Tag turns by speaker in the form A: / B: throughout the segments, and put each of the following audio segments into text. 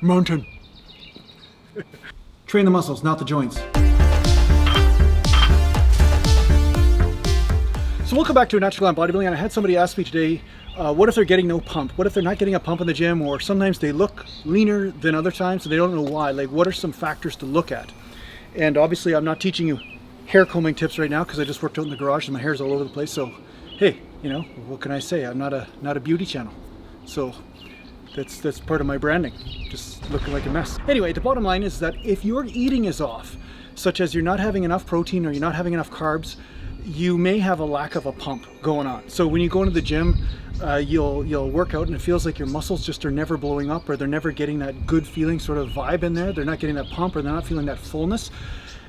A: Mountain. Train the muscles, not the joints. So welcome back to a Natural Gallant Bodybuilding, and I had somebody ask me today, what if they're getting no pump? What if they're not getting a pump in the gym, or sometimes they look leaner than other times and they don't know why? Like, what are some factors to look at? And obviously I'm not teaching you hair combing tips right now because I just worked out in the garage and my hair's all over the place. So hey, you know, what can I say? I'm not a beauty channel. So that's part of my branding, just looking like a mess. Anyway, the bottom line is that if your eating is off, such as you're not having enough protein or you're not having enough carbs, you may have a lack of a pump going on. So when you go into the gym, you'll work out and it feels like your muscles just are never blowing up, or they're never getting that good feeling sort of vibe in there. They're not getting that pump, or they're not feeling that fullness.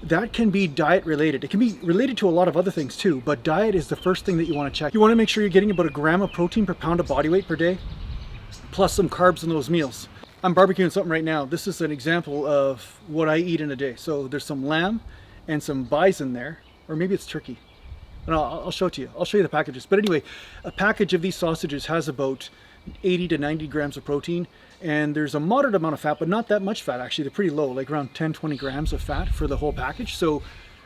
A: That can be diet related. It can be related to a lot of other things too, but diet is the first thing that you want to check. You want to make sure you're getting about 1 gram of protein per pound of body weight per day, plus some carbs in those meals. I'm barbecuing something right now. This is an example of what I eat in a day. So there's some lamb and some bison there, or maybe it's turkey. And I'll show it to you. I'll show you the packages. But anyway, a package of these sausages has about 80 to 90 grams of protein, and there's a moderate amount of fat, but not that much fat actually. They're pretty low, like around 10-20 grams of fat for the whole package. So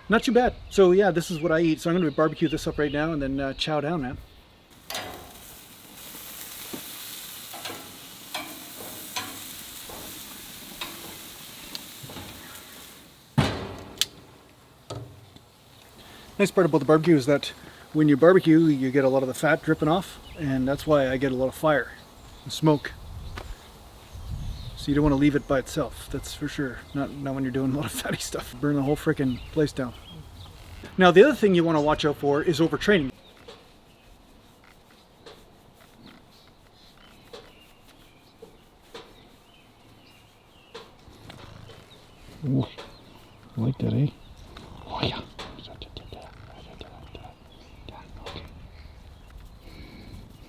A: not too bad. So yeah, this is what I eat. So I'm going to barbecue this up right now and then chow down, man. Nice part about the barbecue is that when you barbecue, you get a lot of the fat dripping off, and that's why I get a lot of fire and smoke. So you don't want to leave it by itself, that's for sure. Not when you're doing a lot of fatty stuff. Burn the whole freaking place down. Now the other thing you want to watch out for is overtraining.
B: Ooh, I like that, eh? Oh yeah.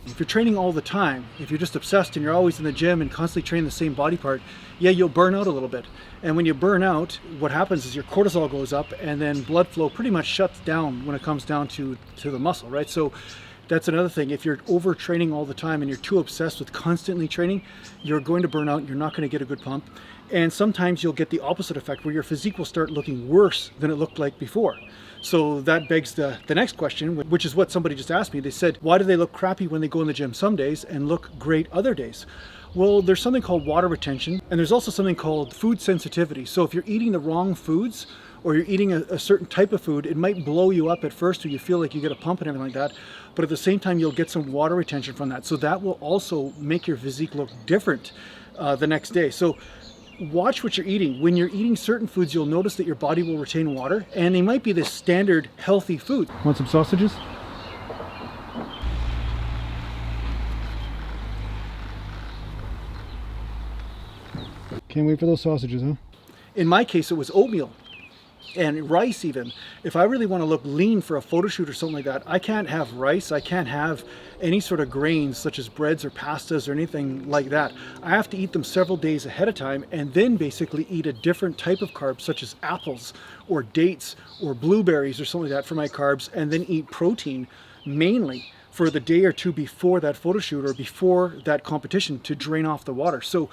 A: If you're training all the time, if you're just obsessed and you're always in the gym and constantly training the same body part, yeah, you'll burn out a little bit. And when you burn out, what happens is your cortisol goes up, and then blood flow pretty much shuts down when it comes down to the muscle, right? So that's another thing. If you're overtraining all the time and you're too obsessed with constantly training, you're going to burn out. You're not going to get a good pump. And sometimes you'll get the opposite effect where your physique will start looking worse than it looked like before. So that begs the next question, which is what somebody just asked me. They said, why do they look crappy when they go in the gym some days and look great other days? Well, there's something called water retention, and there's also something called food sensitivity. So if you're eating the wrong foods, or you're eating a certain type of food, it might blow you up at first, or you feel like you get a pump and everything like that. But at the same time, you'll get some water retention from that. So that will also make your physique look different the next day. So watch what you're eating. When you're eating certain foods, you'll notice that your body will retain water, and they might be the standard healthy food.
B: Want some sausages? Can't wait for those sausages, huh?
A: In my case, it was oatmeal and rice even. If I really want to look lean for a photo shoot or something like that, I can't have rice, I can't have any sort of grains such as breads or pastas or anything like that. I have to eat them several days ahead of time, and then basically eat a different type of carbs such as apples or dates or blueberries or something like that for my carbs, and then eat protein mainly for the day or two before that photo shoot or before that competition to drain off the water. So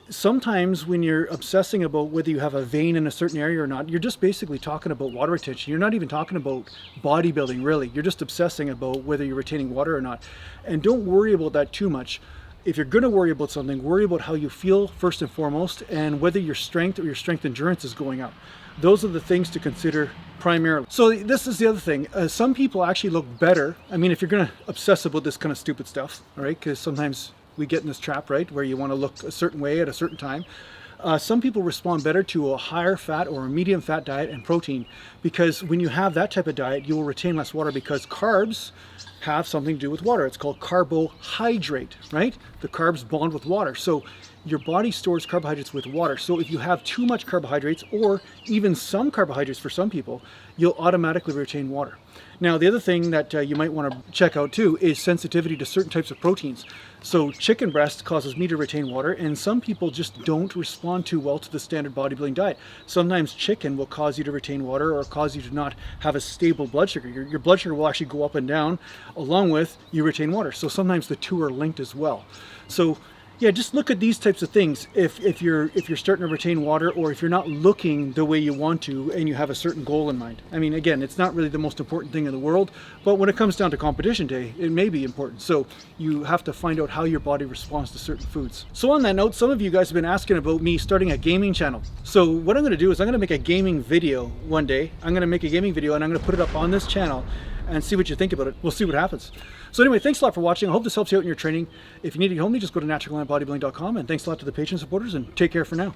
A: sometimes when you're obsessing about whether you have a vein in a certain area or not, you're just basically talking about water retention. You're not even talking about bodybuilding, really. You're just obsessing about whether you're retaining water or not. And don't worry about that too much. If you're going to worry about something, worry about how you feel first and foremost, and whether your strength or your strength endurance is going up. Those are the things to consider primarily. So this is the other thing. Some people actually look better. I mean, if you're going to obsess about this kind of stupid stuff, all right, because sometimes we get in this trap, right, where you want to look a certain way at a certain time. Some people respond better to a higher fat or a medium fat diet and protein, because when you have that type of diet, you will retain less water, because carbs have something to do with water. It's called carbohydrate, right? The carbs bond with water. So your body stores carbohydrates with water. So if you have too much carbohydrates, or even some carbohydrates for some people, you'll automatically retain water. Now, the other thing that you might want to check out too is sensitivity to certain types of proteins. So chicken breast causes me to retain water, and some people just don't respond too well to the standard bodybuilding diet. Sometimes chicken will cause you to retain water, or cause you to not have a stable blood sugar. Your blood sugar will actually go up and down along with you retain water. So sometimes the two are linked as well. So Yeah, just look at these types of things. If you're starting to retain water, or if you're not looking the way you want to and you have a certain goal in mind. I mean, again, it's not really the most important thing in the world, but when it comes down to competition day, it may be important. So you have to find out how your body responds to certain foods. So on that note, some of you guys have been asking about me starting a gaming channel. So what I'm going to do is I'm going to make a gaming video one day. I'm going to make a gaming video and I'm going to put it up on this channel and see what you think about it. We'll see what happens. So anyway, thanks a lot for watching. I hope this helps you out in your training. If you need to help me, just go to naturalgallantbodybuilding.com, and thanks a lot to the Patreon supporters, and take care for now.